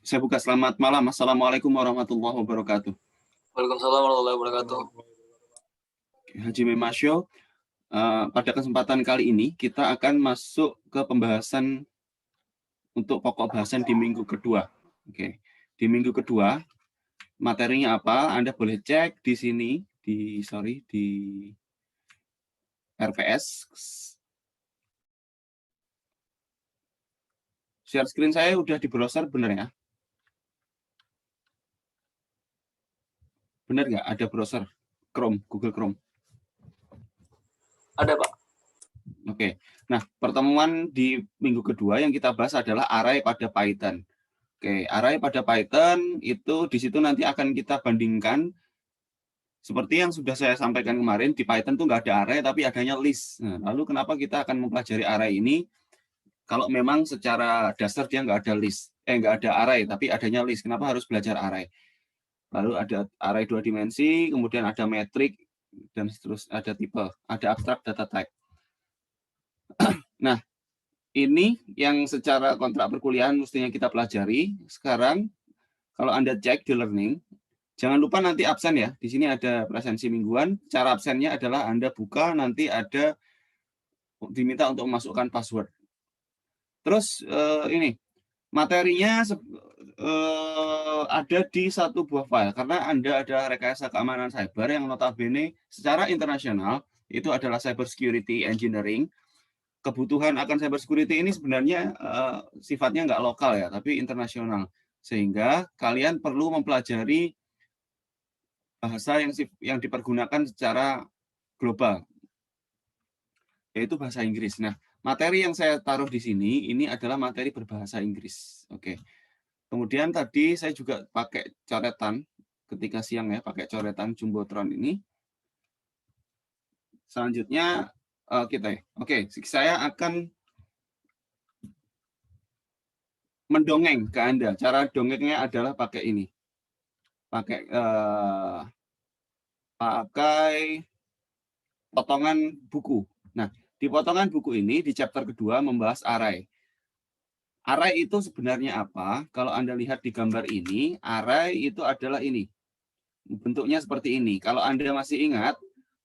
Saya buka. Selamat malam. Assalamualaikum warahmatullahi wabarakatuh. Waalaikumsalam warahmatullahi wabarakatuh. Haji Memasyo, pada kesempatan kali ini kita akan masuk ke pembahasan untuk pokok bahasan di minggu kedua. Oke, di minggu kedua materinya apa? Anda boleh cek di sini di RPS. Share screen saya udah di browser, benar ya? Benar nggak? Ada browser Chrome, Google Chrome? Ada, Pak. Oke. Nah, pertemuan di minggu kedua yang kita bahas adalah array pada Python. Oke, array pada Python itu di situ nanti akan kita bandingkan seperti yang sudah saya sampaikan kemarin, di Python tuh nggak ada array tapi adanya list. Nah, lalu kenapa kita akan mempelajari array ini? Kalau memang secara dasar dia nggak ada list, nggak ada array tapi adanya list. Kenapa harus belajar array? Lalu ada array 2 dimensi, kemudian ada metrik dan seterusnya, ada tipe, ada abstract data type. Nah, ini yang secara kontrak perkuliahan mestinya kita pelajari. Sekarang kalau Anda cek di learning, jangan lupa nanti absen ya. Di sini ada presensi mingguan. Cara absennya adalah Anda buka, nanti ada diminta untuk memasukkan password. Terus ini materinya ada di satu buah file karena Anda ada rekayasa keamanan cyber yang notabene secara internasional itu adalah cyber security engineering. Kebutuhan akan cyber security ini sebenarnya sifatnya nggak lokal ya, tapi internasional. Sehingga kalian perlu mempelajari bahasa yang dipergunakan secara global, yaitu bahasa Inggris. Nah, materi yang saya taruh di sini ini adalah materi berbahasa Inggris. Oke. Kemudian tadi saya juga pakai coretan ketika siang ya, pakai coretan jumbotron ini. Selanjutnya saya akan mendongeng ke Anda. Cara dongengnya adalah pakai ini. Pakai potongan buku. Nah, di potongan buku ini di chapter kedua membahas array. Array itu sebenarnya apa? Kalau Anda lihat di gambar ini, array itu adalah ini. Bentuknya seperti ini. Kalau Anda masih ingat,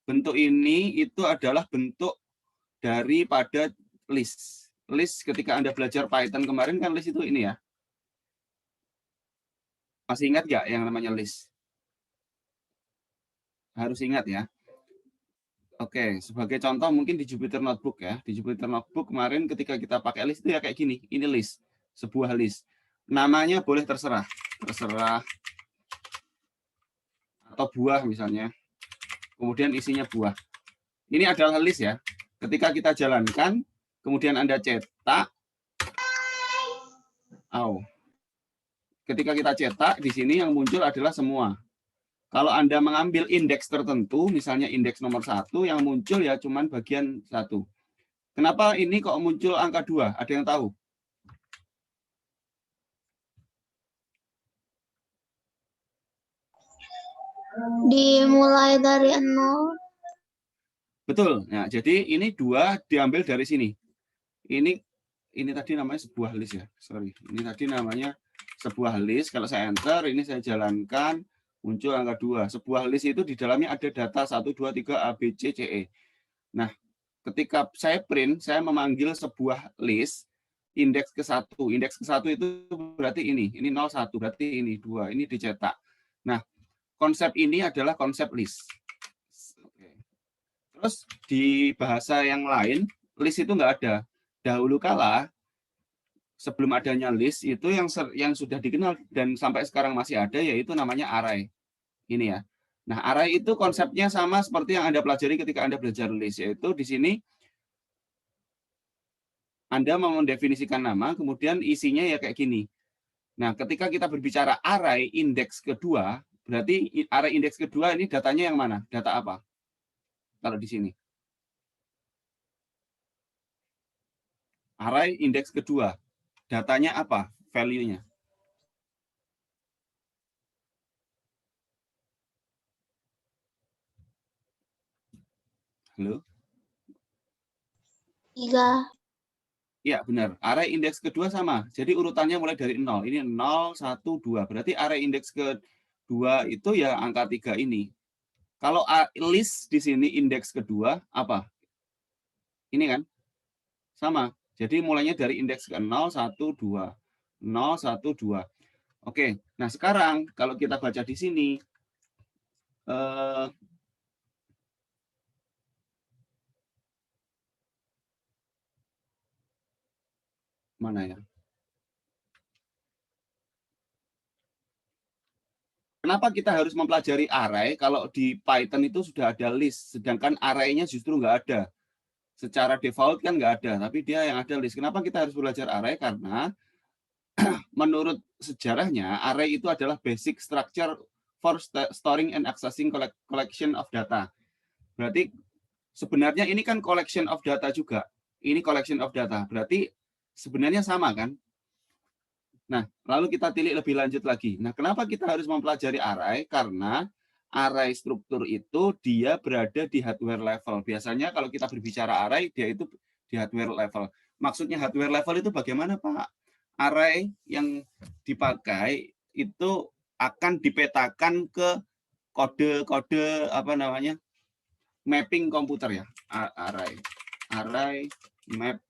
bentuk ini itu adalah bentuk daripada list. List ketika Anda belajar Python kemarin kan list itu ini ya. Masih ingat nggak yang namanya list? Harus ingat ya. Oke, sebagai contoh mungkin di Jupyter Notebook ya. Di Jupyter Notebook kemarin ketika kita pakai list itu ya kayak gini. Ini list, sebuah list. Namanya boleh terserah. Terserah. Atau buah misalnya. Kemudian isinya buah. Ini adalah list ya. Ketika kita jalankan, kemudian Anda cetak. Ketika kita cetak, di sini yang muncul adalah semua. Kalau Anda mengambil indeks tertentu, misalnya indeks nomor 1, yang muncul ya cuman bagian 1. Kenapa ini kok muncul angka 2? Ada yang tahu? Dimulai dari 0. Betul. Nah, jadi ini 2 diambil dari sini. Ini tadi namanya sebuah list ya. Sorry. Ini tadi namanya sebuah list. Kalau saya enter, ini saya jalankan, muncul angka 2. Sebuah list itu di dalamnya ada data 1, 2, 3, A, B, C, C, E. Nah, ketika saya print, saya memanggil sebuah list, indeks ke-1. Indeks ke-1 itu berarti ini 01, berarti ini 2, ini dicetak. Nah, konsep ini adalah konsep list. Terus di bahasa yang lain, list itu nggak ada. Dahulu kala, sebelum adanya list, itu yang sudah dikenal dan sampai sekarang masih ada, yaitu namanya array. Ini ya. Nah, array itu konsepnya sama seperti yang Anda pelajari ketika Anda belajar list, yaitu di sini Anda mau mendefinisikan nama, kemudian isinya ya kayak gini. Nah, ketika kita berbicara array indeks kedua, berarti array indeks kedua ini datanya yang mana? Data apa? Kalau di sini. Array indeks kedua. Datanya apa? Value-nya. Halo? 3. Ya, benar. Array indeks kedua sama. Jadi urutannya mulai dari 0. Ini 0, 1, 2. Berarti array indeks kedua itu ya angka 3 ini. Kalau list di sini indeks kedua, apa? Ini kan? Sama. Jadi mulainya dari indeks ke 0, 1, 2. 0, 1, 2. Oke. Nah, sekarang kalau kita baca di sini, mana ya? Kenapa kita harus mempelajari array kalau di Python itu sudah ada list, sedangkan array-nya justru nggak ada. Secara default kan nggak ada, tapi dia yang ada list. Kenapa kita harus belajar array? Karena menurut sejarahnya, array itu adalah basic structure for storing and accessing collection of data. Berarti sebenarnya ini kan collection of data juga. Ini collection of data. Berarti sebenarnya sama kan? Nah, lalu kita tilik lebih lanjut lagi. Nah, kenapa kita harus mempelajari array? Karena array struktur itu dia berada di hardware level. Biasanya kalau kita berbicara array, dia itu di hardware level. Maksudnya hardware level itu bagaimana, Pak? Array yang dipakai itu akan dipetakan ke kode-kode apa namanya? Mapping komputer ya. Array map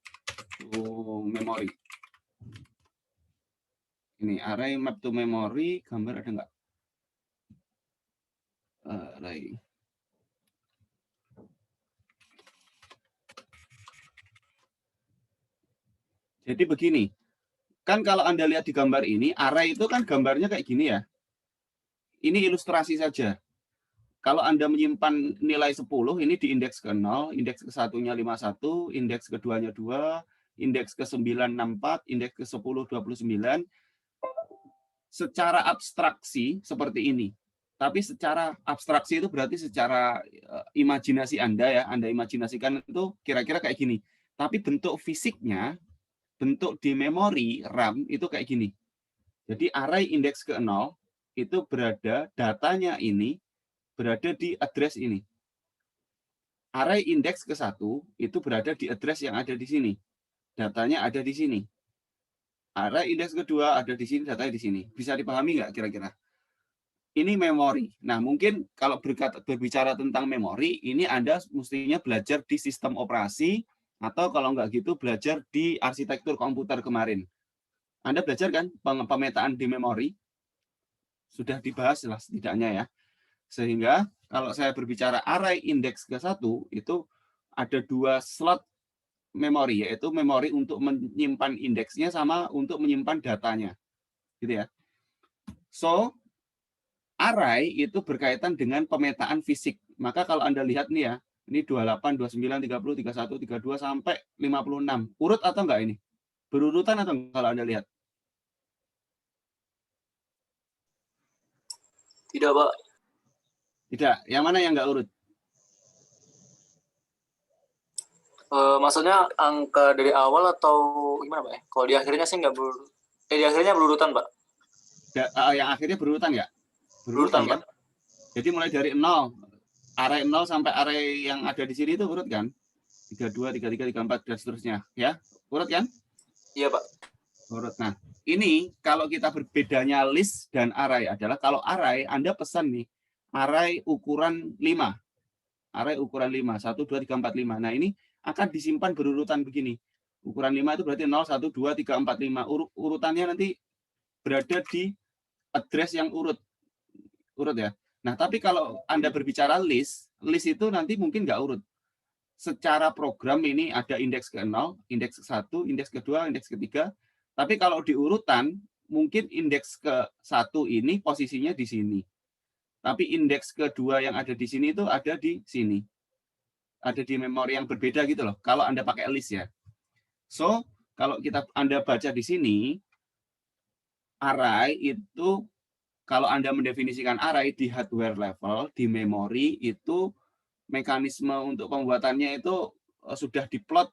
to memory. Ini array map to memory, gambar ada nggak? Array. Jadi begini, kan kalau Anda lihat di gambar ini, array itu kan gambarnya kayak gini ya. Ini ilustrasi saja. Kalau Anda menyimpan nilai 10, ini di indeks ke-0, indeks ke-1-nya 51, indeks ke-2-nya 2, indeks ke-9 64, indeks ke-10 29. Secara abstraksi seperti ini. Tapi secara abstraksi itu berarti secara imajinasi Anda ya, Anda imajinasikan itu kira-kira kayak gini. Tapi bentuk fisiknya, bentuk di memori RAM itu kayak gini. Jadi array indeks ke-0 itu berada, datanya ini berada di address ini. Array indeks ke-1 itu berada di address yang ada di sini. Datanya ada di sini. Array indeks kedua ada di sini, datanya di sini. Bisa dipahami nggak kira-kira? Ini memori. Nah, mungkin kalau berbicara tentang memori, ini Anda mestinya belajar di sistem operasi, atau kalau nggak gitu belajar di arsitektur komputer kemarin. Anda belajar kan pemetaan di memori? Sudah dibahas lah setidaknya ya. Sehingga kalau saya berbicara array indeks ke-1, itu ada 2 slot memori, yaitu memori untuk menyimpan indeksnya sama untuk menyimpan datanya. Gitu ya. So, array itu berkaitan dengan pemetaan fisik. Maka kalau Anda lihat nih ya, ini 28, 29, 30, 31, 32 sampai 56. Urut atau enggak ini? Berurutan atau enggak kalau Anda lihat? Tidak, Pak. Tidak. Yang mana yang enggak urut? Maksudnya angka dari awal atau gimana, Pak? Kalau di akhirnya sih nggak di akhirnya berurutan, Pak. Yang akhirnya berurutan nggak? Berurutan, kan? Pak. Jadi mulai dari 0. Array 0 sampai array yang ada di sini itu urut kan? 32, 33, 34, dan seterusnya. Ya, urut kan? Iya, Pak. Urut. Nah, ini kalau kita berbedanya list dan array adalah kalau array Anda pesan nih, array ukuran 5. Array ukuran 5, 1, 2, 3, 4, 5. Nah, ini akan disimpan berurutan begini. Ukuran 5 itu berarti 0, 1, 2, 3, 4, 5. Urutannya nanti berada di address yang urut ya. Nah, tapi kalau Anda berbicara list itu nanti mungkin nggak urut. Secara program ini ada indeks ke-0, indeks ke-1, indeks ke-2, indeks ke-3. Tapi kalau di urutan, mungkin indeks ke-1 ini posisinya di sini. Tapi indeks kedua yang ada di sini itu ada di sini. Ada di memori yang berbeda gitu loh. Kalau Anda pakai list ya. So, kalau Anda baca di sini, array itu kalau Anda mendefinisikan array di hardware level, di memori itu mekanisme untuk pembuatannya itu sudah diplot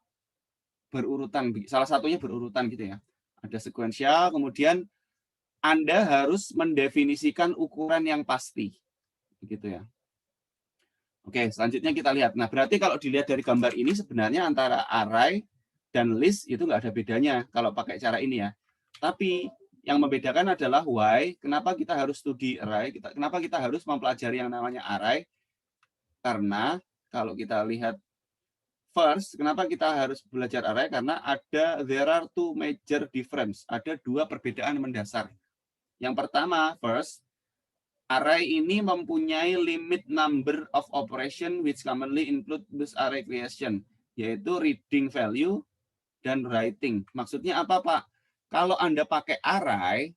berurutan. Salah satunya berurutan gitu ya. Ada sekuensial, kemudian Anda harus mendefinisikan ukuran yang pasti. Gitu ya. Oke, selanjutnya kita lihat. Nah, berarti kalau dilihat dari gambar ini sebenarnya antara array dan list itu nggak ada bedanya kalau pakai cara ini ya. Tapi yang membedakan adalah why, kenapa kita harus studi array, kenapa kita harus mempelajari yang namanya array. Karena kalau kita lihat first, kenapa kita harus belajar array? Karena there are two major difference, ada dua perbedaan mendasar. Yang pertama, first, array ini mempunyai limit number of operation which commonly include this array creation, yaitu reading value dan writing. Maksudnya apa, Pak? Kalau Anda pakai array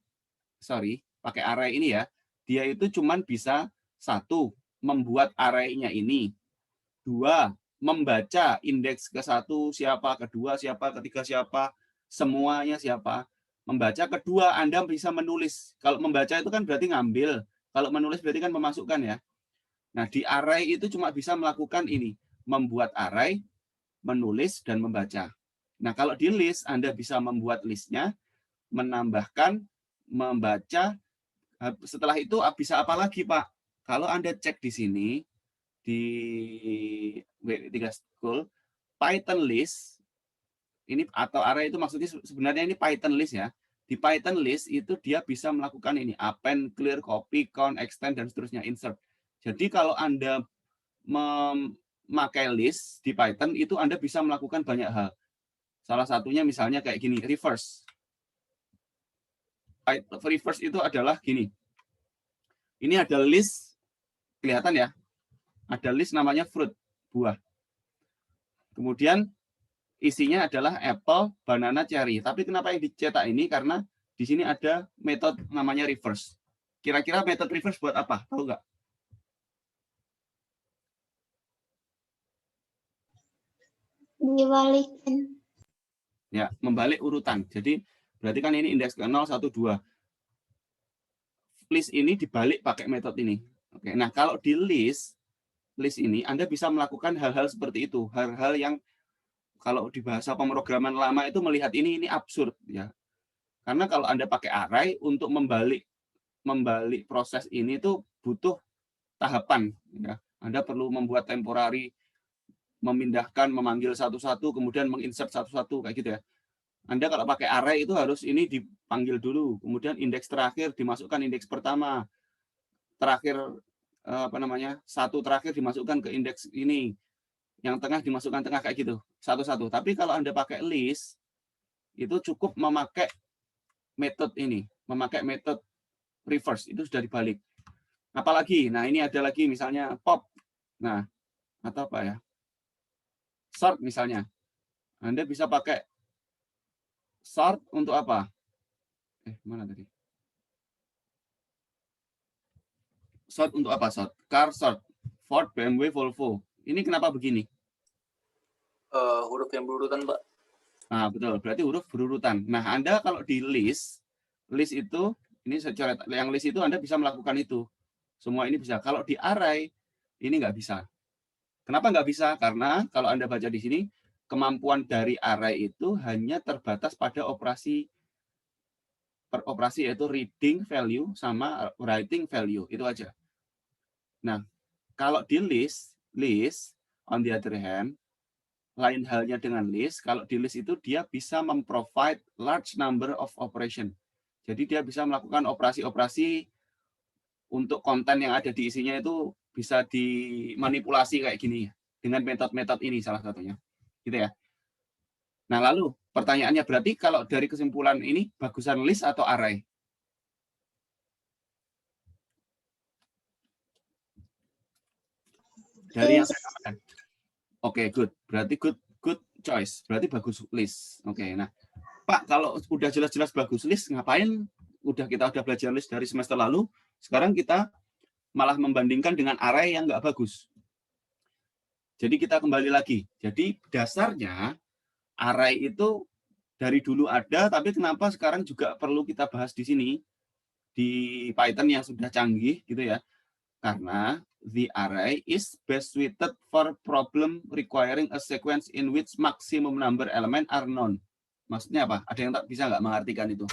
ini ya, dia itu cuman bisa satu, membuat array-nya ini. Dua, membaca indeks ke satu siapa, kedua siapa, ketiga siapa, semuanya siapa. Membaca kedua, Anda bisa menulis. Kalau membaca itu kan berarti ngambil. Kalau menulis berarti kan memasukkan ya. Nah, di array itu cuma bisa melakukan ini, membuat array, menulis, dan membaca. Nah, kalau di list, Anda bisa membuat listnya, menambahkan, membaca. Setelah itu bisa apa lagi, Pak? Kalau Anda cek di sini, di W3 School, Python list, ini atau array itu maksudnya sebenarnya ini Python list ya. Di Python list itu dia bisa melakukan ini, append, clear, copy, count, extend, dan seterusnya, insert. Jadi kalau Anda memakai list di Python, itu Anda bisa melakukan banyak hal. Salah satunya misalnya kayak gini, reverse. Reverse itu adalah gini. Ini ada list, kelihatan ya, ada list namanya fruit, buah. Kemudian isinya adalah apple, banana, cherry. Tapi kenapa yang dicetak ini? Karena di sini ada metode namanya reverse. Kira-kira metode reverse buat apa? Tahu nggak? Dibalikin. Ya, membalik urutan. Jadi berarti kan ini indeks ke 0, 1, 2. List ini dibalik pakai metode ini. Oke. Nah, kalau di list ini Anda bisa melakukan hal-hal seperti itu. Hal-hal yang kalau di bahasa pemrograman lama itu melihat ini absurd ya. Karena kalau Anda pakai array untuk membalik proses ini tuh butuh tahapan ya. Anda perlu membuat temporary, memindahkan, memanggil satu-satu, kemudian menginsert satu-satu kayak gitu ya. Anda kalau pakai array itu harus ini dipanggil dulu, kemudian indeks terakhir dimasukkan indeks pertama, terakhir satu terakhir dimasukkan ke indeks ini, yang tengah dimasukkan tengah kayak gitu, satu-satu. Tapi kalau Anda pakai list, itu cukup memakai metode ini, memakai metode reverse, itu sudah dibalik. Apalagi, nah ini ada lagi misalnya pop, nah atau apa ya, sort misalnya. Anda bisa pakai sort untuk apa? Mana tadi? Sort untuk apa? Sort, car sort, Ford, BMW, Volvo. Ini kenapa begini? Huruf yang berurutan, Pak. Nah, betul. Berarti huruf berurutan. Nah, Anda kalau di list itu, ini secara yang list itu Anda bisa melakukan itu. Semua ini bisa. Kalau di array, ini nggak bisa. Kenapa nggak bisa? Karena kalau Anda baca di sini, kemampuan dari array itu hanya terbatas pada operasi yaitu reading value sama writing value. Itu aja. Nah, kalau di list on the other hand, lain halnya dengan list, kalau di list itu dia bisa memprovide large number of operation. Jadi dia bisa melakukan operasi-operasi untuk konten yang ada di isinya itu bisa dimanipulasi kayak gini dengan metode-metode ini salah satunya. Gitu ya. Nah, lalu pertanyaannya berarti kalau dari kesimpulan ini bagusan list atau array? Dari yang saya katakan. Oke, good. Berarti good choice. Berarti bagus list. Oke, nah Pak, kalau udah jelas-jelas bagus list, ngapain kita udah belajar list dari semester lalu, sekarang kita malah membandingkan dengan array yang nggak bagus. Jadi kita kembali lagi. Jadi dasarnya array itu dari dulu ada, tapi kenapa sekarang juga perlu kita bahas di sini, di Python yang sudah canggih gitu ya. Karena the array is best suited for problem requiring a sequence in which maximum number element are known. Maksudnya apa? Ada yang tak bisa nggak mengartikan itu?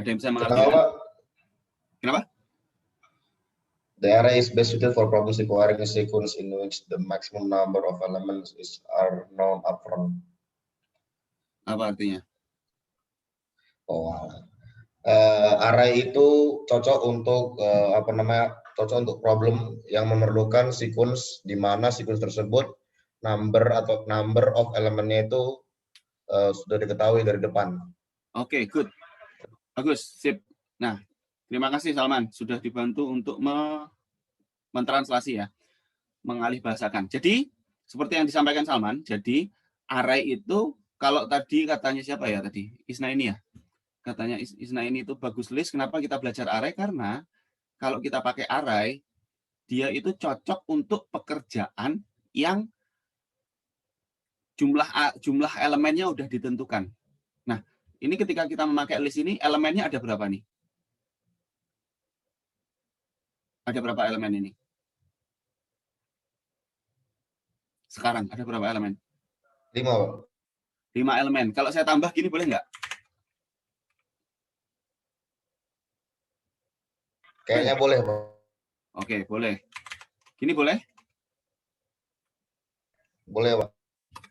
Ada yang bisa mengerti? Kenapa? Kenapa? The array is best suited for problems requiring a sequence in which the maximum number of elements are known upfront. Apa artinya? Oh, array itu cocok untuk cocok untuk problem yang memerlukan sequence di mana sequence tersebut number of elemennya itu sudah diketahui dari depan. Oke, good. Bagus, sip. Nah, terima kasih Salman sudah dibantu untuk mentranslasi ya, mengalih bahasakan. Jadi, seperti yang disampaikan Salman, jadi array itu kalau tadi katanya siapa ya tadi? Isna ini ya. Katanya Isna ini itu bagus list. Kenapa kita belajar array? Karena kalau kita pakai array, dia itu cocok untuk pekerjaan yang jumlah elemennya udah ditentukan. Nah, ini ketika kita memakai list ini, elemennya ada berapa nih? Ada berapa elemen ini? Sekarang ada berapa elemen? 5, Pak. 5 elemen. Kalau saya tambah gini boleh nggak? Kayaknya boleh, Pak. Oke, boleh. Gini boleh? Boleh, Pak.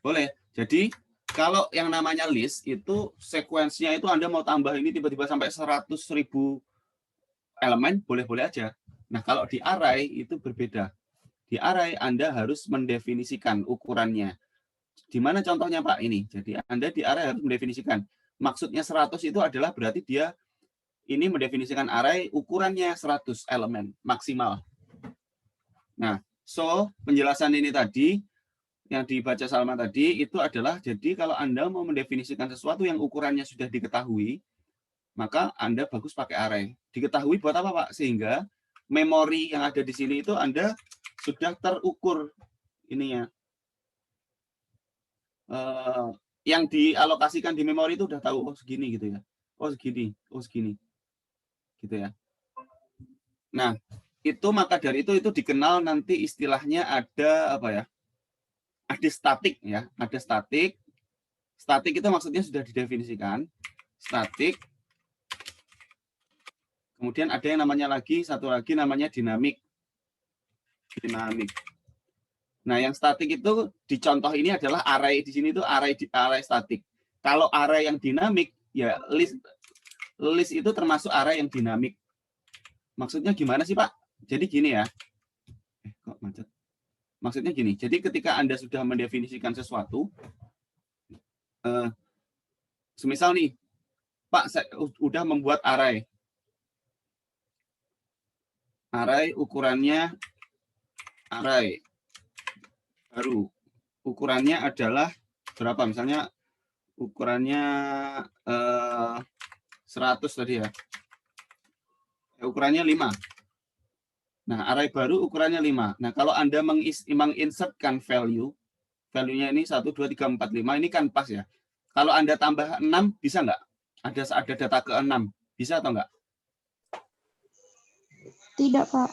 Boleh. Jadi kalau yang namanya list itu sekuensinya itu Anda mau tambah ini tiba-tiba sampai 100.000 elemen, boleh-boleh aja. Nah, kalau di array itu berbeda. Di array Anda harus mendefinisikan ukurannya. Di mana contohnya Pak ini? Jadi Anda di array harus mendefinisikan. Maksudnya 100 itu adalah berarti dia ini mendefinisikan array ukurannya 100 elemen maksimal. Nah, so penjelasan ini tadi yang dibaca Salman tadi itu adalah jadi kalau Anda mau mendefinisikan sesuatu yang ukurannya sudah diketahui, maka Anda bagus pakai array. Diketahui buat apa Pak? Sehingga memori yang ada di sini itu Anda sudah terukur ininya. Yang dialokasikan di memori itu udah tahu, oh segini gitu ya. Oh segini, gitu ya. Nah, itu maka dari itu dikenal nanti istilahnya ada apa ya? Ada statik ya, ada statik. Statik itu maksudnya sudah didefinisikan. Statik. Kemudian ada yang namanya satu lagi namanya dinamik. Dinamik. Nah, yang statik itu di contoh ini adalah array di sini itu array statik. Kalau array yang dinamik ya list itu termasuk array yang dinamik. Maksudnya gimana sih, Pak? Jadi gini ya. Kok macet? Maksudnya gini. Jadi ketika Anda sudah mendefinisikan sesuatu, semisal nih, Pak, saya udah membuat array. Array ukurannya array baru. Ukurannya adalah berapa? Misalnya ukurannya 100 tadi ya. Ukurannya 5. Nah, array baru ukurannya 5. Nah, kalau Anda menginsertkan value-nya ini 1, 2, 3, 4, 5, ini kan pas ya. Kalau Anda tambah 6, bisa nggak? Ada data ke 6. Bisa atau nggak? Tidak, Pak.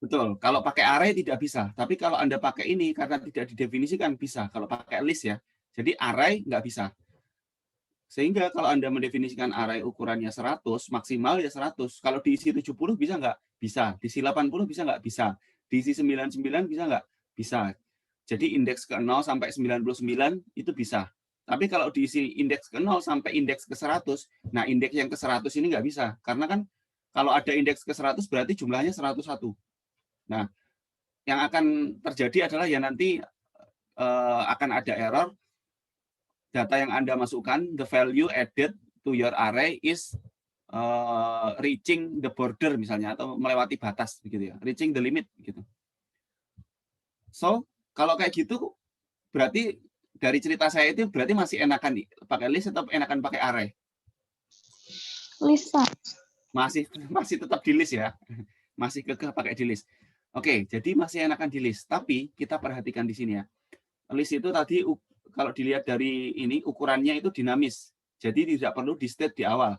Betul. Kalau pakai array tidak bisa. Tapi kalau Anda pakai ini, karena tidak didefinisikan, bisa. Kalau pakai list ya. Jadi array nggak bisa. Sehingga kalau Anda mendefinisikan array ukurannya 100, maksimal ya 100. Kalau diisi 70 bisa nggak? Bisa. Diisi 80 bisa nggak? Bisa. Diisi 99 bisa nggak? Bisa. Jadi indeks ke 0 sampai 99 itu bisa. Tapi kalau diisi indeks ke 0 sampai indeks ke 100, nah indeks yang ke 100 ini nggak bisa. Karena kan kalau ada indeks ke 100 berarti jumlahnya 101. Nah, yang akan terjadi adalah ya nanti akan ada error. Data yang Anda masukkan, the value added to your array is reaching the border misalnya, atau melewati batas begitu ya, reaching the limit gitu. So kalau kayak gitu berarti dari cerita saya itu berarti masih enakan pakai list atau enakan pakai array? List, Pak. Masih tetap di list ya, masih kekeh pakai di list. Oke, jadi masih enakan di list. Tapi kita perhatikan di sini ya, list itu tadi kalau dilihat dari ini ukurannya itu dinamis, jadi tidak perlu di state di awal.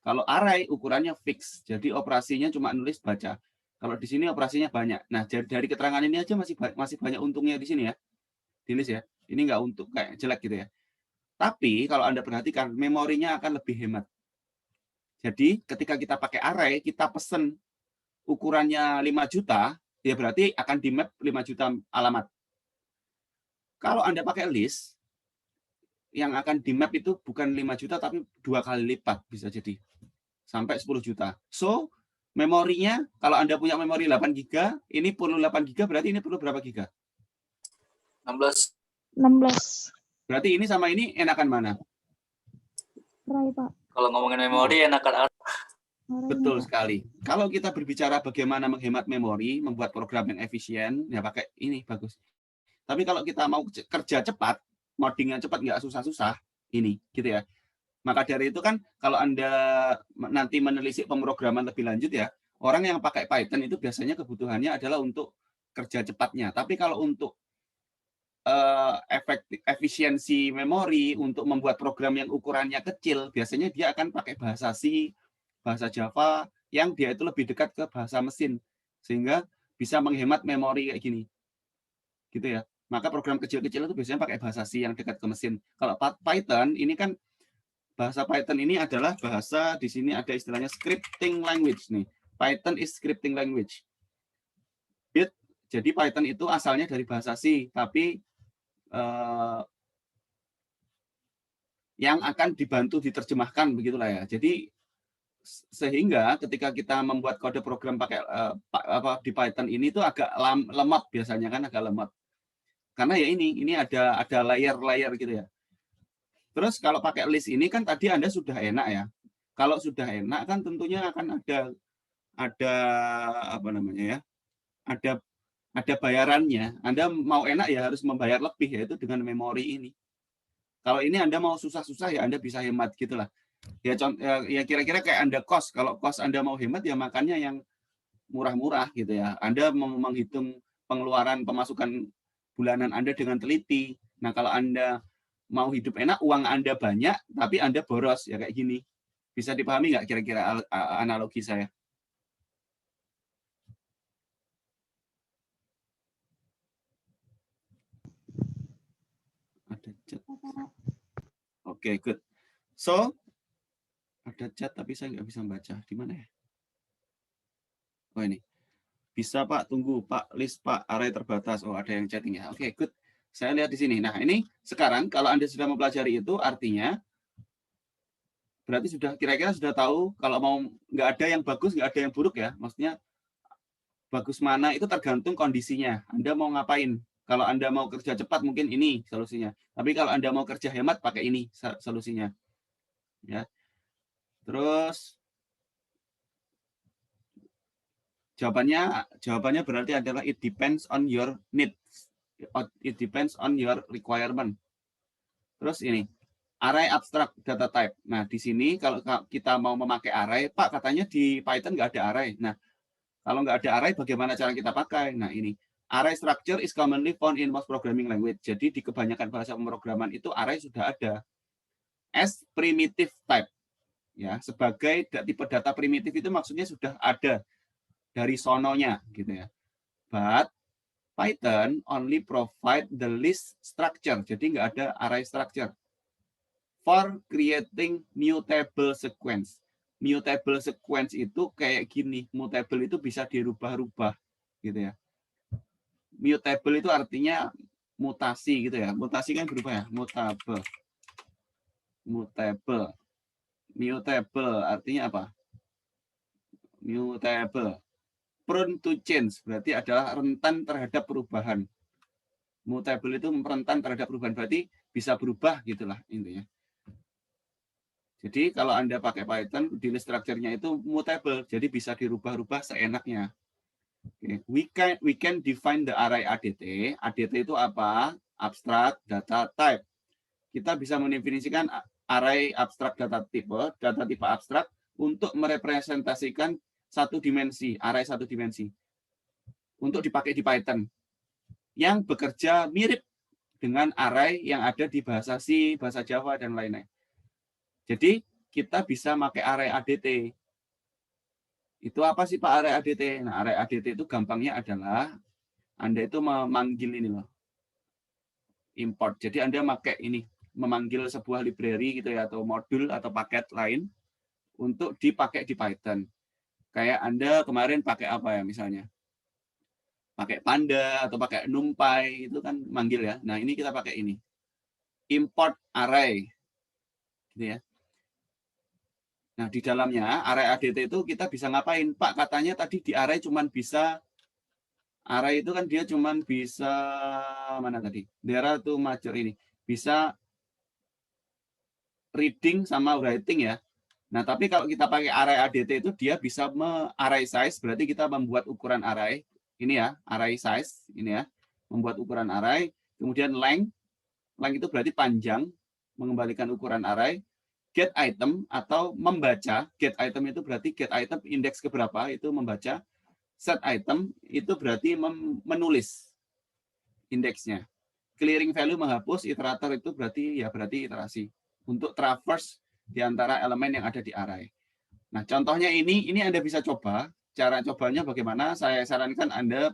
Kalau array ukurannya fix, jadi operasinya cuma nulis baca. Kalau di sini operasinya banyak. Nah, dari keterangan ini aja masih banyak untungnya di sini ya, di list ya. Ini nggak untuk kayak jelek gitu ya. Tapi kalau Anda perhatikan, memorinya akan lebih hemat. Jadi ketika kita pakai array, kita pesen ukurannya 5 juta, ya berarti akan di map 5 juta alamat. Kalau Anda pakai list, yang akan di map itu bukan 5 juta, tapi 2 kali lipat bisa jadi. Sampai 10 juta. So, memorinya, kalau Anda punya memori 8 GB, ini perlu 8 GB, berarti ini perlu berapa giga? 16. 16. Berarti ini sama ini enakan mana? Array, Pak. Kalau ngomongin memori enakan Array, Betul Pak. sekali. Kalau kita berbicara bagaimana menghemat memori, membuat program yang efisien, ya pakai ini, bagus. Tapi kalau kita mau kerja cepat, moddingnya cepat, nggak susah-susah, ini, gitu ya. Maka dari itu kan, kalau Anda nanti menelisik pemrograman lebih lanjut ya, orang yang pakai Python itu biasanya kebutuhannya adalah untuk kerja cepatnya. Tapi kalau untuk efisiensi memori, untuk membuat program yang ukurannya kecil, biasanya dia akan pakai bahasa C, bahasa Java, yang dia itu lebih dekat ke bahasa mesin. Sehingga bisa menghemat memori kayak gini. Gitu ya. Maka program kecil-kecil itu biasanya pakai bahasa C yang dekat ke mesin. Kalau Python, ini kan bahasa Python ini adalah bahasa, di sini ada istilahnya scripting language nih. Python is scripting language. Jadi Python itu asalnya dari bahasa C, tapi yang akan dibantu diterjemahkan begitulah ya. Jadi sehingga ketika kita membuat kode program pakai di Python ini tuh agak lemot biasanya kan, agak lemot. Karena ya ini ada layer-layer gitu ya. Terus kalau pakai list ini kan tadi Anda sudah enak ya. Kalau sudah enak kan tentunya akan ada apa namanya ya? Ada bayarannya. Anda mau enak ya harus membayar lebih, yaitu dengan memori ini. Kalau ini Anda mau susah-susah ya Anda bisa hemat gitulah. Ya kira-kira kayak Anda kos. Kalau kos Anda mau hemat ya makannya yang murah-murah gitu ya. Anda mau menghitung pengeluaran pemasukan bulanan Anda dengan teliti. Nah, kalau Anda mau hidup enak, uang Anda banyak, tapi Anda boros ya kayak gini. Bisa dipahami nggak kira-kira analogi saya? Ada chat. Oke, good. So, ada chat tapi saya nggak bisa baca. Di mana ya? Oh ini. Bisa Pak, tunggu Pak, list Pak, array terbatas. Oh ada yang chatting ya. Oke, good. Saya lihat di sini. Nah ini sekarang kalau Anda sudah mempelajari itu artinya berarti sudah kira-kira sudah tahu kalau mau nggak ada yang bagus, nggak ada yang buruk ya. Maksudnya bagus mana itu tergantung kondisinya. Anda mau ngapain? Kalau Anda mau kerja cepat mungkin ini solusinya. Tapi kalau Anda mau kerja hemat pakai ini solusinya. Ya. Terus jawabannya berarti adalah it depends on your needs. It depends on your requirement. Terus ini array abstract data type. Nah, di sini kalau kita mau memakai array, Pak katanya di Python nggak ada array. Nah, kalau nggak ada array, bagaimana cara kita pakai? Nah, ini array structure is commonly found in most programming language. Jadi di kebanyakan bahasa pemrograman itu array sudah ada as primitive type. Ya, sebagai tipe data primitif itu maksudnya sudah ada dari sononya, gitu ya. But Python only provide the list structure, jadi nggak ada array structure. For creating mutable sequence. Mutable sequence itu kayak gini, mutable itu bisa dirubah-rubah, gitu ya. Mutable itu artinya mutasi, gitu ya. Mutasi kan berubah ya, mutable. Mutable artinya apa? Mutable. Prone to change berarti adalah rentan terhadap perubahan. Mutable itu rentan terhadap perubahan, berarti bisa berubah gitulah intinya. Jadi kalau Anda pakai Python, di list structure-nya itu mutable, jadi bisa dirubah-rubah seenaknya. Okay. We can define the array ADT. ADT itu apa? Abstract data type. Kita bisa mendefinisikan array abstract data tipe abstrak untuk merepresentasikan satu dimensi, array satu dimensi. Untuk dipakai di Python. Yang bekerja mirip dengan array yang ada di bahasa C, bahasa Java, dan lain-lain. Jadi, kita bisa pakai array ADT. Itu apa sih Pak array ADT? Nah, array ADT itu gampangnya adalah Anda itu memanggil ini loh. Import. Jadi Anda pakai ini, memanggil sebuah library gitu ya, atau modul atau paket lain. untuk dipakai di Python. Kayak Anda kemarin pakai apa ya misalnya? Pakai Panda atau pakai NumPy, itu kan manggil ya. Nah, ini kita pakai ini. Import array. Gitu ya. Nah, di dalamnya array ADT itu kita bisa ngapain? Pak, katanya tadi di array cuman bisa, array itu kan dia cuman bisa, mana tadi? Daerah tuh major ini. Bisa reading sama writing ya. Nah, tapi kalau kita pakai array ADT itu dia bisa array size, berarti kita membuat ukuran array. Ini ya, array size, ini ya. Membuat ukuran array. Kemudian length itu berarti panjang, mengembalikan ukuran array. Get item atau membaca, get item itu berarti get item indeks keberapa, itu membaca. Set item itu berarti menulis indeksnya. Clearing value menghapus, iterator itu berarti iterasi. Untuk traverse di antara elemen yang ada di array. Nah, contohnya ini Anda bisa coba. Cara cobanya bagaimana? Saya sarankan Anda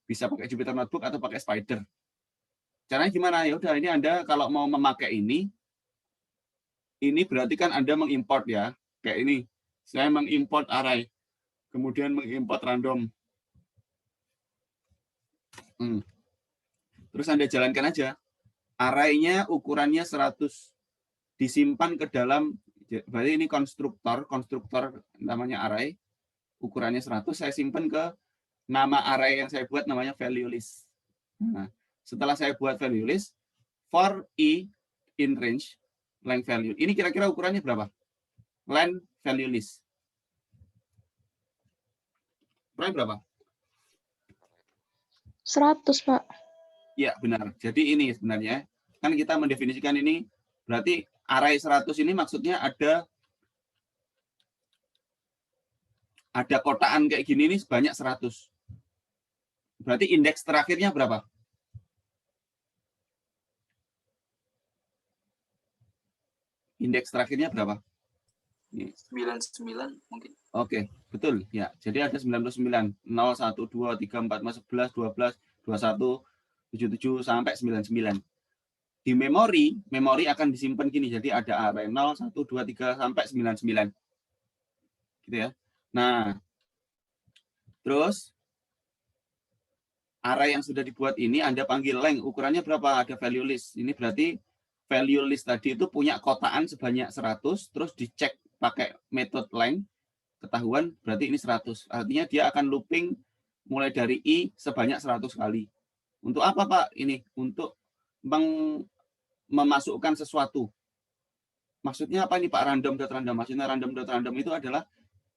bisa pakai Jupyter Notebook atau pakai Spider. Caranya gimana? Ya udah, ini Anda kalau mau memakai ini berarti kan Anda mengimport ya. Kayak ini. Saya mengimport array. Kemudian mengimport random. Terus Anda jalankan aja. Array-nya ukurannya 100. Disimpan ke dalam, berarti ini konstruktor namanya array. Ukurannya 100, saya simpan ke nama array yang saya buat namanya value list. Nah, setelah saya buat value list, for i in range, length value. Ini kira-kira ukurannya berapa? Length value list. Ukurannya berapa? 100, Pak. Ya, benar. Jadi ini sebenarnya, kan kita mendefinisikan ini, berarti array 100 ini maksudnya ada kotaan kayak gini nih sebanyak 100. Berarti indeks terakhirnya berapa? Indeks terakhirnya berapa? 99 mungkin. Oke, betul. Ya, jadi ada 99. 0, 1, 2, 3, 4, 5, 11, 12, 21, 77, sampai 99. Di memori akan disimpan gini. Jadi ada array 0, 1, 2, 3, sampai 99. Gitu ya. Nah, terus array yang sudah dibuat ini Anda panggil length. Ukurannya berapa? Ada value list. Ini berarti value list tadi itu punya kotaan sebanyak 100, terus dicek pakai metode length, ketahuan berarti ini 100. Artinya dia akan looping mulai dari i sebanyak 100 kali. Untuk apa, Pak? Ini untuk memasukkan sesuatu. Maksudnya apa ini, Pak? Random.random. Maksudnya random.random itu adalah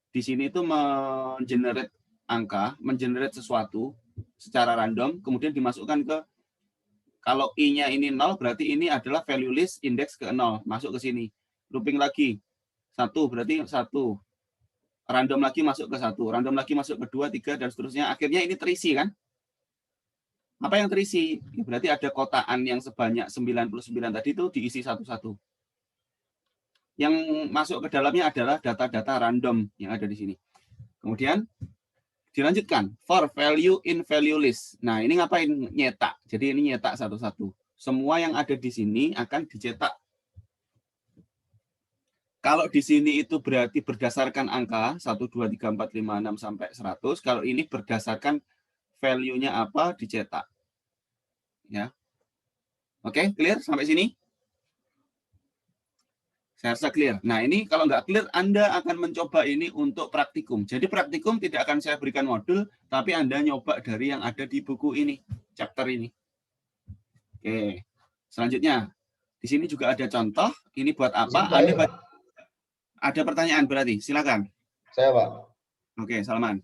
di sini itu mengenerate angka, mengenerate sesuatu secara random, kemudian dimasukkan ke, kalau i-nya ini 0, berarti ini adalah value list indeks ke 0, masuk ke sini. Looping lagi. 1 berarti 1. Random lagi masuk ke 1, random lagi masuk ke 2, 3, dan seterusnya. Akhirnya ini terisi kan? Apa yang terisi? Ya, berarti ada kotaan yang sebanyak 99 tadi itu diisi satu-satu. Yang masuk ke dalamnya adalah data-data random yang ada di sini. Kemudian dilanjutkan, for value in value list. Nah, ini ngapain? Nyetak. Jadi ini nyetak satu-satu. Semua yang ada di sini akan dicetak. Kalau di sini itu berarti berdasarkan angka 1, 2, 3, 4, 5, 6, sampai 100. Kalau ini berdasarkan value-nya apa, dicetak. Ya. Oke, clear sampai sini? Saya rasa clear. Nah, ini kalau nggak clear, Anda akan mencoba ini untuk praktikum. Jadi praktikum tidak akan saya berikan modul, tapi Anda nyoba dari yang ada di buku ini, chapter ini. Oke, selanjutnya. Di sini juga ada contoh. Ini buat apa? Anda ada pertanyaan berarti? Silakan. Saya, Pak. Oke, Salman.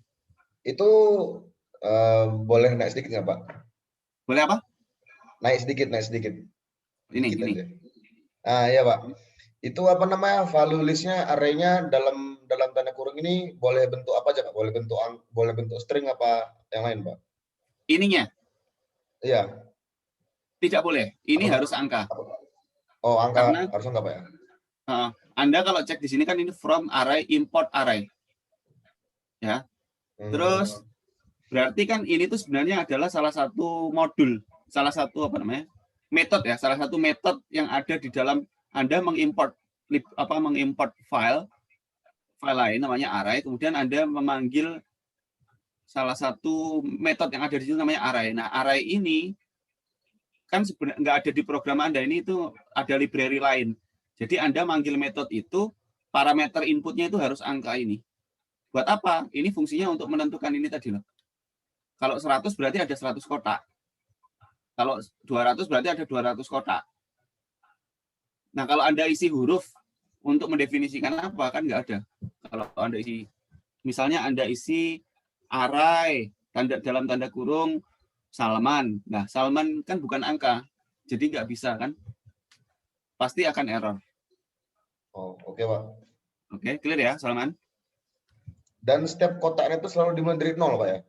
Itu boleh naik sedikit nggak, Pak? Boleh apa? Naik sedikit. Ini. Ah, ya, Pak. Itu apa namanya, value list-nya, array-nya dalam tanda kurung ini boleh bentuk apa aja, Pak? Boleh bentuk string apa yang lain, Pak? Ininya? Iya. Tidak boleh. Ini apa, harus angka. Oh, angka. Karena, harus angka, Pak ya? Anda kalau cek di sini kan ini from array, import array. Ya. Terus berarti kan ini tuh sebenarnya adalah salah satu modul, salah satu metode ya, salah satu metode yang ada di dalam Anda mengimport file file lain namanya array, kemudian Anda memanggil salah satu metode yang ada di situ namanya array. Nah, array ini kan sebenarnya nggak ada di program Anda, ini itu ada library lain. Jadi Anda manggil metode itu, parameter inputnya itu harus angka ini. Buat apa? Ini fungsinya untuk menentukan ini tadi loh. Kalau 100 berarti ada 100 kotak. Kalau 200 berarti ada 200 kotak. Nah, kalau Anda isi huruf untuk mendefinisikan apa, kan nggak ada. Kalau Anda isi, misalnya Anda isi array, dalam tanda kurung, Salman. Nah, Salman kan bukan angka. Jadi nggak bisa kan? Pasti akan error. Oh, oke, Pak. Oke, clear ya, Salman? Dan setiap kotaknya itu selalu dimulai dari 0, Pak ya?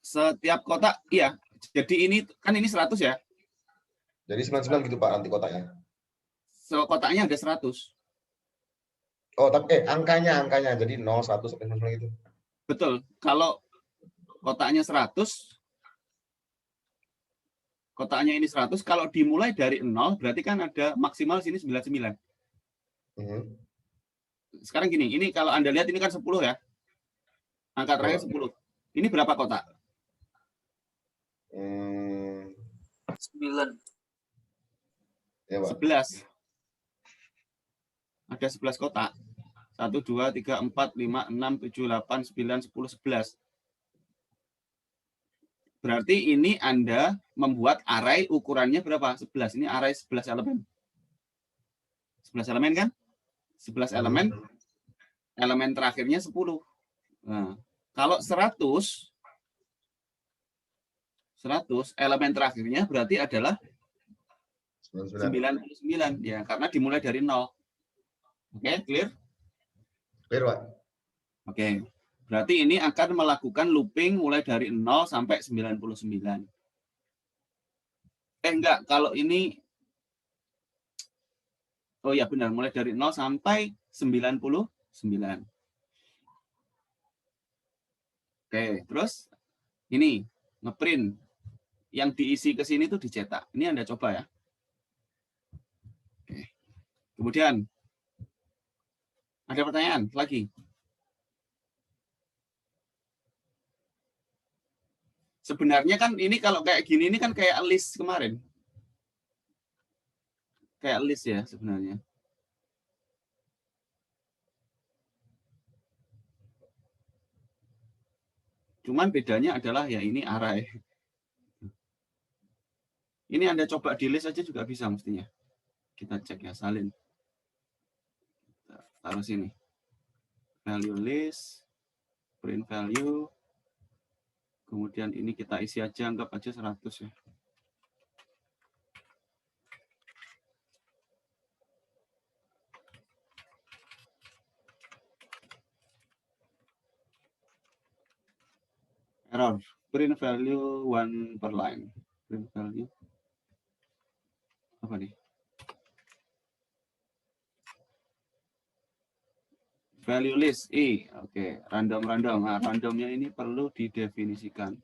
Setiap kotak, iya. Jadi ini kan ini 100 ya. Jadi 99 gitu, Pak, nanti kotaknya. So, kotaknya ada 100. Oh, tapi angkanya. Jadi 0, 1 sampai 99 gitu. Betul. Kalau kotaknya 100, kotaknya ini 100, kalau dimulai dari 0, berarti kan ada maksimal sini 99. Sekarang gini, ini kalau Anda lihat ini kan 10 ya. Angka terakhir 10. Ini berapa kotak? 9. Ya, Pak. 11. Ada 11 kotak. 1, 2, 3, 4, 5, 6, 7, 8, 9, 10, 11. Berarti ini Anda membuat array ukurannya berapa? 11. Ini array 11 elemen. 11 elemen kan? 11 elemen. Elemen terakhirnya 10. Nah, kalau 100 elemen terakhirnya berarti adalah 99 ya, karena dimulai dari 0. Oke, clear? Clear, Pak. Oke. Berarti ini akan melakukan looping mulai dari 0 sampai 99. Enggak, kalau ini oh ya benar, mulai dari 0 sampai 99. Oke, terus ini ngeprint yang diisi ke sini tuh dicetak. Ini Anda coba ya. Oke. Kemudian ada pertanyaan lagi? Sebenarnya kan ini kalau kayak gini ini kan kayak list kemarin. Kayak list ya sebenarnya. Cuman bedanya adalah ya ini array. Ini Anda coba di list aja juga bisa mestinya. Kita cek ya, salin. Taruh sini. Value list, print value. Kemudian ini kita isi aja, anggap aja 100 ya. Error. Print value 1 per line. Print value. Apa nih? Value list I. Oke, random. Nah, randomnya ini perlu didefinisikan.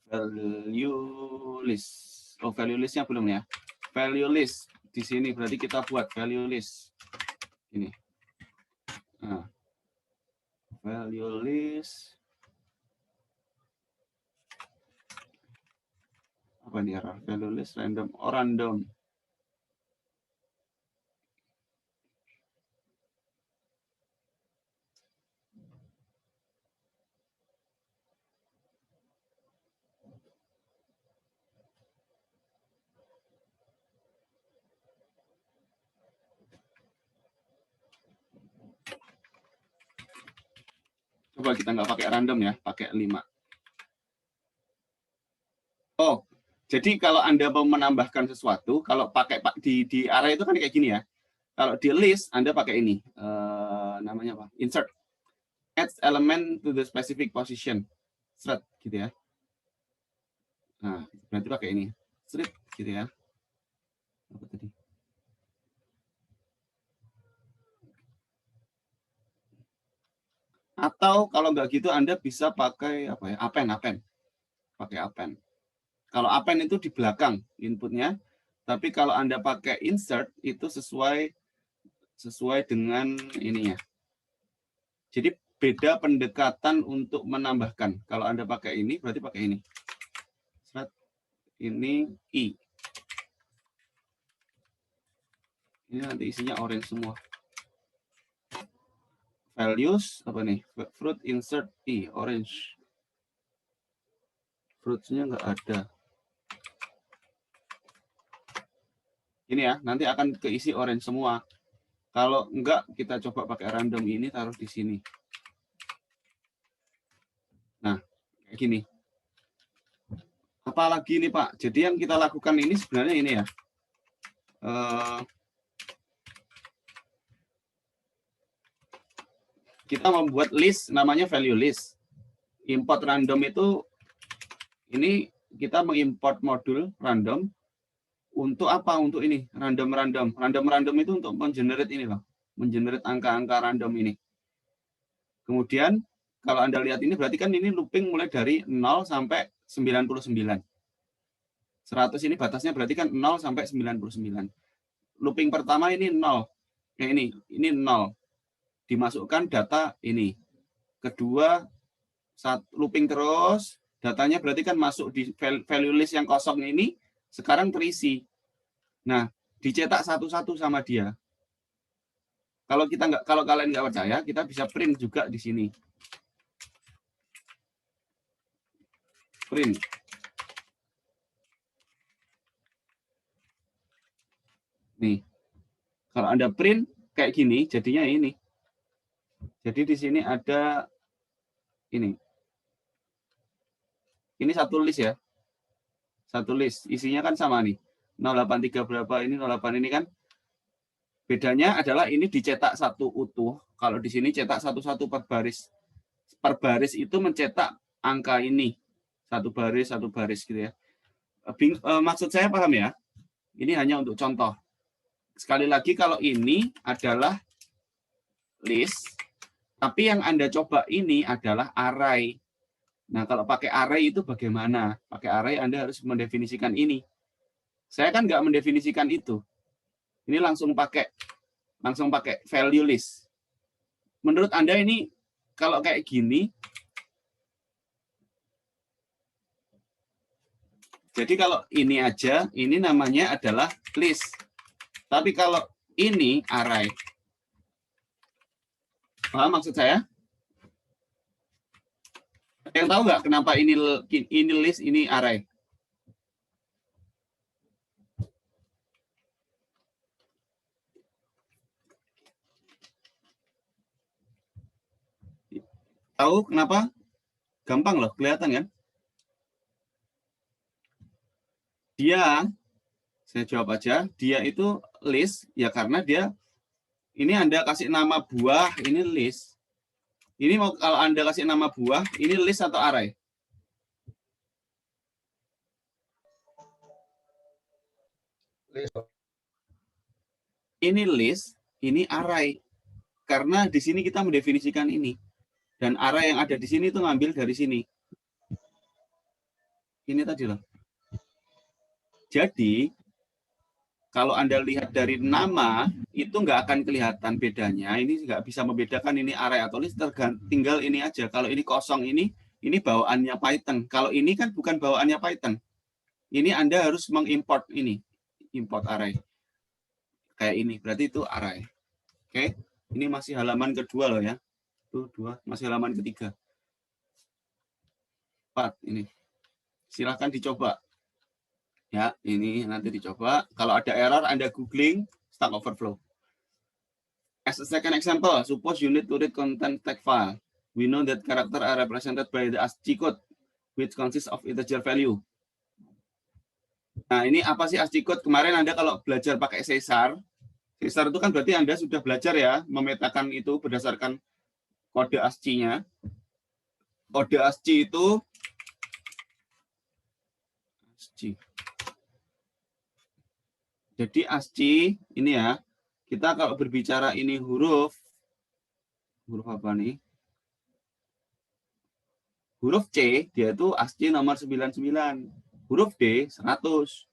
Value list. Oh, value listnya belum ya. Value list di sini berarti kita buat value list. Ini. Nah. Value list. Apa ini error? Value list random. Oh, random. Coba kita nggak pakai random ya, pakai 5. Oh, jadi kalau Anda mau menambahkan sesuatu, kalau pakai di array itu kan kayak gini ya. Kalau di list, Anda pakai ini. Namanya apa? Insert. Add element to the specific position. Thread, gitu ya. Nah, berarti pakai ini. Thread, gitu ya. Apa tadi? Atau kalau nggak gitu Anda bisa pakai apa ya? Append. Pakai append. Kalau append itu di belakang inputnya, Tapi kalau Anda pakai insert itu sesuai dengan ininya. Jadi beda pendekatan untuk menambahkan. Kalau Anda pakai ini, berarti pakai ini. Ini I. Ini nanti isinya orange semua. Values, apa nih? Fruit insert I, orange. Fruitsnya nggak ada. Ini ya, nanti akan keisi orange semua. Kalau enggak, kita coba pakai random ini, taruh di sini. Nah, kayak gini. Apalagi ini Pak, jadi yang kita lakukan ini sebenarnya ini ya. Kita membuat list, namanya value list. Import random itu, ini kita mengimport modul random. Untuk apa? Untuk ini, random. Random itu untuk mengenerate ini loh. Mengenerate angka-angka random ini. Kemudian, kalau Anda lihat ini, berarti kan ini looping mulai dari 0 sampai 99. 100 ini batasnya berarti kan 0 sampai 99. Looping pertama ini 0. Ini 0. Dimasukkan data ini. Kedua, looping terus, datanya berarti kan masuk di value list yang kosong ini, sekarang terisi. Nah, dicetak satu-satu sama dia. Kalau kalian nggak percaya, kita bisa print juga di sini. Print. Nih. Kalau Anda print kayak gini, jadinya ini. Jadi di sini ada ini. Ini satu list ya. Satu list. Isinya kan sama nih. 083 berapa ini, 08 ini kan. Bedanya adalah ini dicetak satu utuh. Kalau di sini cetak satu-satu per baris. Per baris itu mencetak angka ini. Satu baris gitu ya. Maksud saya paham ya? Ini hanya untuk contoh. Sekali lagi kalau ini adalah list, tapi yang Anda coba ini adalah array. Nah, kalau pakai array itu bagaimana? Pakai array Anda harus mendefinisikan ini. Saya kan nggak mendefinisikan itu. Ini langsung pakai value list. Menurut Anda ini kalau kayak gini, jadi kalau ini aja, ini namanya adalah list. Tapi kalau ini array. Paham maksud saya? Yang tahu nggak kenapa ini list, ini array? Tahu kenapa? Gampang loh, kelihatan kan? Dia, saya jawab aja, dia itu list, ya karena dia, ini Anda kasih nama buah, ini list. Ini mau kalau Anda kasih nama buah, ini list atau array? List. Ini list, ini array. Karena di sini kita mendefinisikan ini. Dan array yang ada di sini itu ngambil dari sini. Ini tadi loh. Jadi, kalau Anda lihat dari nama, itu nggak akan kelihatan bedanya. Ini nggak bisa membedakan ini array atau list, tinggal ini aja. Kalau ini kosong ini bawaannya Python. Kalau ini kan bukan bawaannya Python. Ini Anda harus mengimport ini. Import array. Kayak ini, berarti itu array. Oke, ini masih halaman kedua loh ya. Tuh, 2, masih halaman ketiga. 4, ini. Silahkan dicoba. Ya, ini nanti dicoba. Kalau ada error, Anda googling Stack Overflow. As a second example, suppose you need to read content tag file. We know that characters are represented by the ASCII code, which consists of integer value. Nah, ini apa sih ASCII code? Kemarin Anda kalau belajar pakai Caesar itu kan berarti Anda sudah belajar ya, memetakan itu berdasarkan kode ASCII-nya. Kode ASCII itu Jadi ASCII ini ya, kita kalau berbicara ini huruf apa nih? Huruf C, dia itu ASCII nomor 99. Huruf D, 100.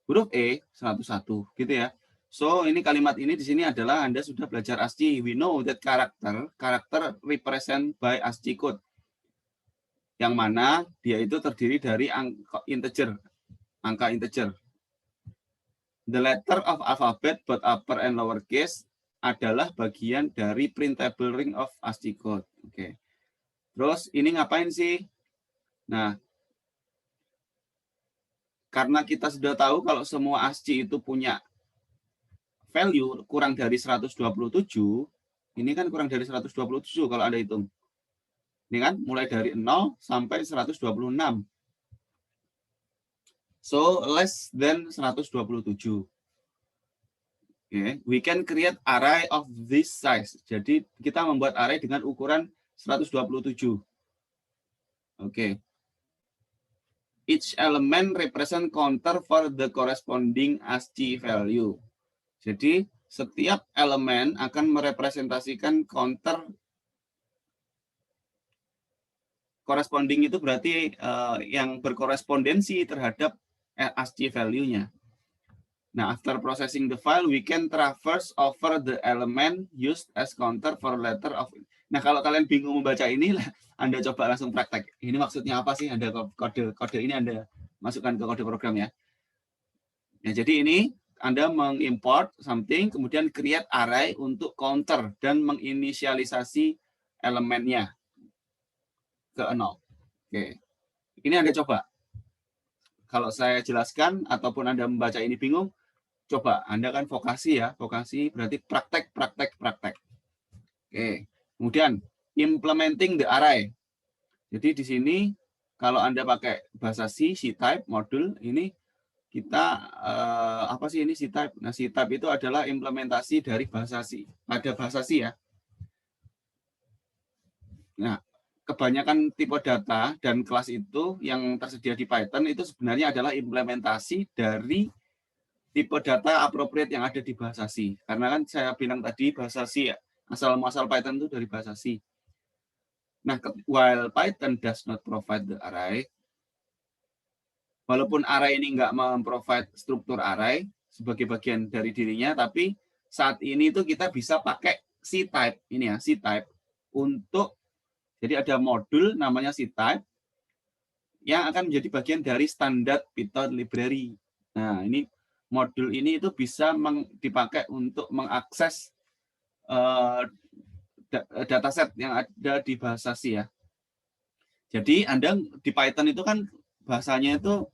huruf E 101 gitu ya. So ini kalimat ini di sini adalah Anda sudah belajar ASCII. We know that character represent by ASCII code. Yang mana dia itu terdiri dari angka integer. The letter of alphabet both upper and lower case adalah bagian dari printable ring of ASCII code. Oke. Terus ini ngapain sih? Nah, karena kita sudah tahu kalau semua ASCII itu punya value kurang dari 127, ini kan kurang dari 127 kalau Anda hitung. Ini kan mulai dari 0 sampai 126. So, less than 127. Okay. We can create array of this size. Jadi, kita membuat array dengan ukuran 127. Oke. Each element represent counter for the corresponding ASCII value. Jadi, setiap elemen akan merepresentasikan counter. Corresponding itu berarti yang berkorespondensi terhadap ASCII value-nya. Nah, after processing the file, we can traverse over the element used as counter for letter of. Nah, kalau kalian bingung membaca ini, Anda coba langsung praktek. Ini maksudnya apa sih? Ada kode ini Anda masukkan ke kode program ya. Nah, jadi ini Anda mengimport something, kemudian create array untuk counter dan menginisialisasi elemennya ke 0. Oke. Ini Anda coba. Kalau saya jelaskan ataupun Anda membaca ini bingung, coba Anda kan vokasi ya. Vokasi berarti praktek. Oke. Kemudian implementing the array. Jadi di sini kalau Anda pakai bahasa C-type modul ini kita apa sih ini C-type? Nah, C-type itu adalah implementasi dari bahasa C. Ada bahasa C ya. Nah, kebanyakan tipe data dan kelas itu yang tersedia di Python itu sebenarnya adalah implementasi dari tipe data appropriate yang ada di bahasa C. Karena kan saya bilang tadi bahasa C ya, asal-muasal Python itu dari bahasa C. Nah, while Python does not provide the array, walaupun array ini nggak memprovide struktur array sebagai bagian dari dirinya, tapi saat ini itu kita bisa pakai C-type ini ya, C-type untuk. Jadi ada modul namanya C-type yang akan menjadi bagian dari standar Python library. Nah, ini modul ini itu bisa dipakai untuk mengakses dataset yang ada di bahasa C ya. Jadi Anda di Python itu kan bahasanya itu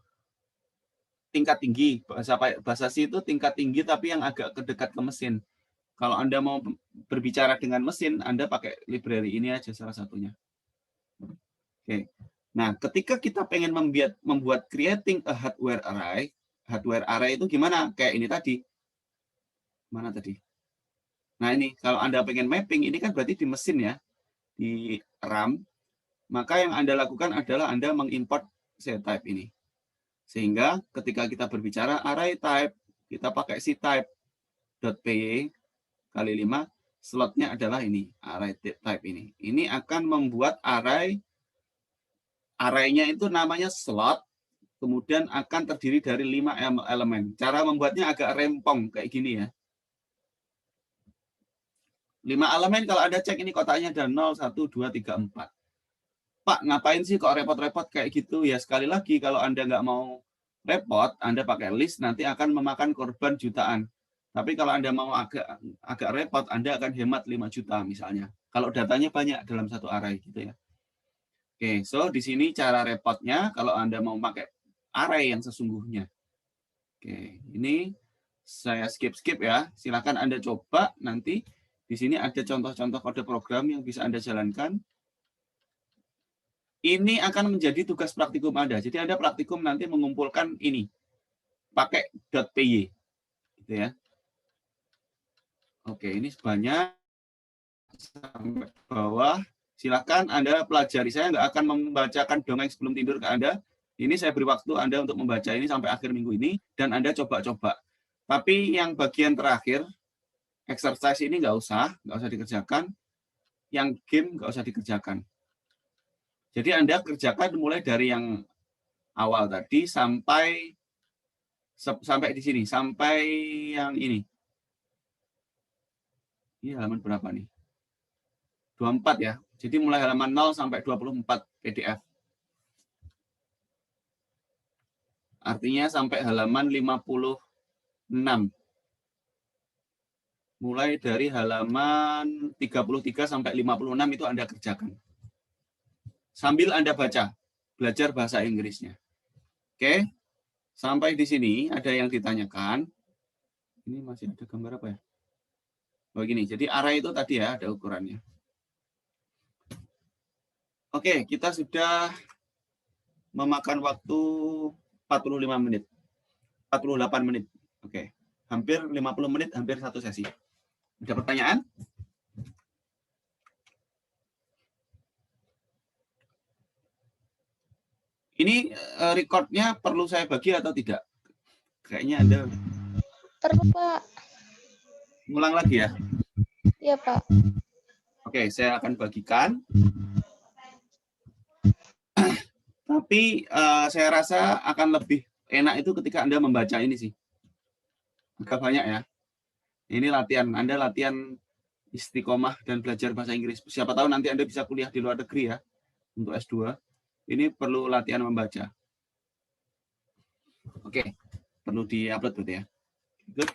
tingkat tinggi. Bahasa C itu tingkat tinggi tapi yang agak dekat ke mesin. Kalau Anda mau berbicara dengan mesin, Anda pakai library ini aja salah satunya. Oke. Nah, ketika kita pengen membuat creating a hardware array itu gimana? Kayak ini tadi. Mana tadi? Nah, ini kalau Anda pengen mapping, ini kan berarti di mesin ya, di RAM. Maka yang Anda lakukan adalah Anda mengimport C-type ini. Sehingga ketika kita berbicara array type, kita pakai C-type.py kali 5, slotnya adalah ini, array type ini. Ini akan membuat array-nya itu namanya slot, kemudian akan terdiri dari 5 elemen. Cara membuatnya agak rempong kayak gini ya. 5 elemen kalau Anda cek ini kotaknya ada 0, 1, 2, 3, 4. Pak, ngapain sih kok repot-repot kayak gitu? Ya sekali lagi, kalau Anda nggak mau repot, Anda pakai list, nanti akan memakan korban jutaan. Tapi kalau Anda mau agak repot, Anda akan hemat 5 juta misalnya. Kalau datanya banyak dalam satu array gitu ya. Oke, so di sini cara repotnya kalau Anda mau pakai array yang sesungguhnya. Oke, ini saya skip ya. Silakan Anda coba nanti. Di sini ada contoh-contoh kode program yang bisa Anda jalankan. Ini akan menjadi tugas praktikum Anda. Jadi Anda praktikum nanti mengumpulkan ini pakai .py gitu ya. Oke, ini sebanyak sampai bawah. Silakan Anda pelajari. Saya nggak akan membacakan dongeng sebelum tidur ke Anda. Ini saya beri waktu Anda untuk membaca ini sampai akhir minggu ini dan Anda coba-coba. Tapi yang bagian terakhir, exercise ini nggak usah dikerjakan. Yang game nggak usah dikerjakan. Jadi Anda kerjakan mulai dari yang awal tadi sampai Sampai di sini, sampai yang ini. Ini halaman berapa nih? 24 ya. Jadi mulai halaman 0 sampai 24 PDF. Artinya sampai halaman 56. Mulai dari halaman 33 sampai 56 itu Anda kerjakan. Sambil Anda baca, belajar bahasa Inggrisnya. Oke? Sampai di sini ada yang ditanyakan. Ini masih ada gambar apa ya? Oh gini, jadi arah itu tadi ya, ada ukurannya. Oke, kita sudah memakan waktu 45 menit. 48 menit. Oke. Hampir 50 menit, hampir satu sesi. Ada pertanyaan? Ini recordnya perlu saya bagi atau tidak? Kayaknya Anda Perlu, Pak. ngulang lagi ya? Iya, Pak. Oke, saya akan bagikan. Tapi saya rasa akan lebih enak itu ketika Anda membaca ini sih. Agak banyak ya. Ini latihan, Anda latihan istiqomah dan belajar bahasa Inggris. Siapa tahu nanti Anda bisa kuliah di luar negeri ya, untuk S2. Ini perlu latihan membaca. Oke, perlu di-upload berarti ya. Good.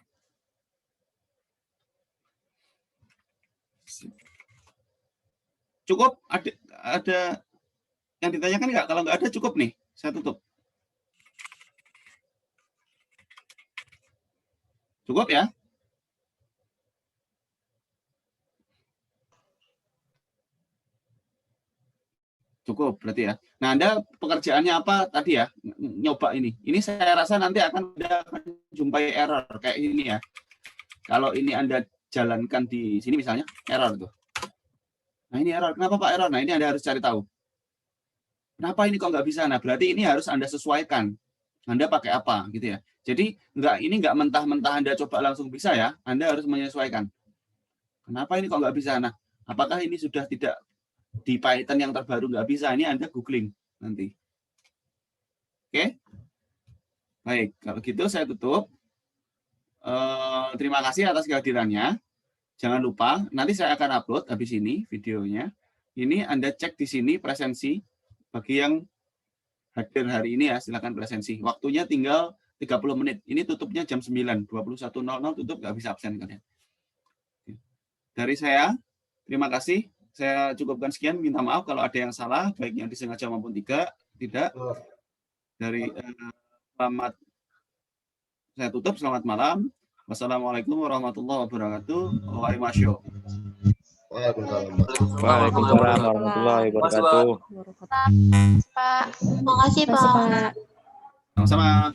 Cukup? Ada yang ditanyakan nggak? Kalau nggak ada cukup nih, saya tutup. Cukup ya? Cukup berarti ya. Nah, Anda pekerjaannya apa tadi ya? Nyoba ini. Ini saya rasa nanti akan jumpai error kayak ini ya. Kalau ini Anda jalankan di sini misalnya, error tuh. Nah, ini error. Kenapa Pak error? Nah, ini Anda harus cari tahu. Kenapa ini kok nggak bisa? Nah, berarti ini harus Anda sesuaikan. Anda pakai apa gitu ya. Jadi ini nggak mentah-mentah Anda coba langsung bisa ya. Anda harus menyesuaikan. Kenapa ini kok nggak bisa? Nah, apakah ini sudah tidak di Python yang terbaru nggak bisa? Ini Anda googling nanti. Oke? Baik, kalau gitu saya tutup. Terima kasih atas kehadirannya. Jangan lupa, nanti saya akan upload habis ini videonya. Ini Anda cek di sini presensi. Bagi yang hadir hari ini ya, silakan presensi. Waktunya tinggal 30 menit. Ini tutupnya jam 9, 21.00 tutup, nggak bisa absen kalian. Dari saya, terima kasih. Saya cukupkan sekian, minta maaf kalau ada yang salah, baik yang disengaja maupun tidak. Dari selamat, saya tutup, selamat malam. Wassalamualaikum warahmatullahi wabarakatuh. Waalaikumsalam. Waalaikumsalam warahmatullahi wabarakatuh. Pak. Makasih, Pak. Sama-sama.